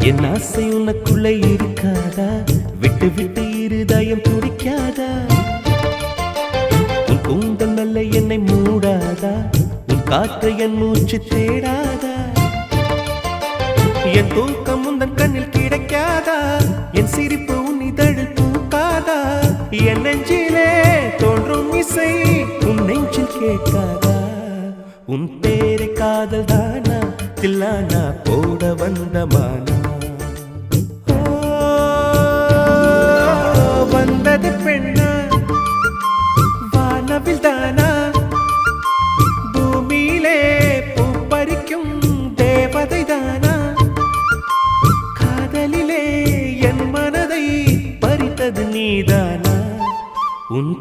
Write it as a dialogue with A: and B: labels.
A: என் ஆசை உனக்குள்ள இருக்காதா? விட்டு விட்டு இருதயம் துடிக்காதா? உன் கூந்தல் நல்ல என்னை மூடாதா? உன் காற்று என் மூச்சு தேடாதா? என் தூக்கம் உந்தன் கண்ணில் கிடைக்காதா? என் சிரிப்பு உன் இதழில் பூக்காதா? என் நெஞ்சிலே தோன்றும் இசை உன் நெஞ்சில் கேட்காதா? உன் பேரை காதல் தானா தில்லானா போட வந்த மானா? வந்தது பெண்ணா வானவில் தானா? பூமியிலே பூ பறிக்கும் தேவதை தானா? காதலிலே என் மனதை பறித்தது நீதானா? உன்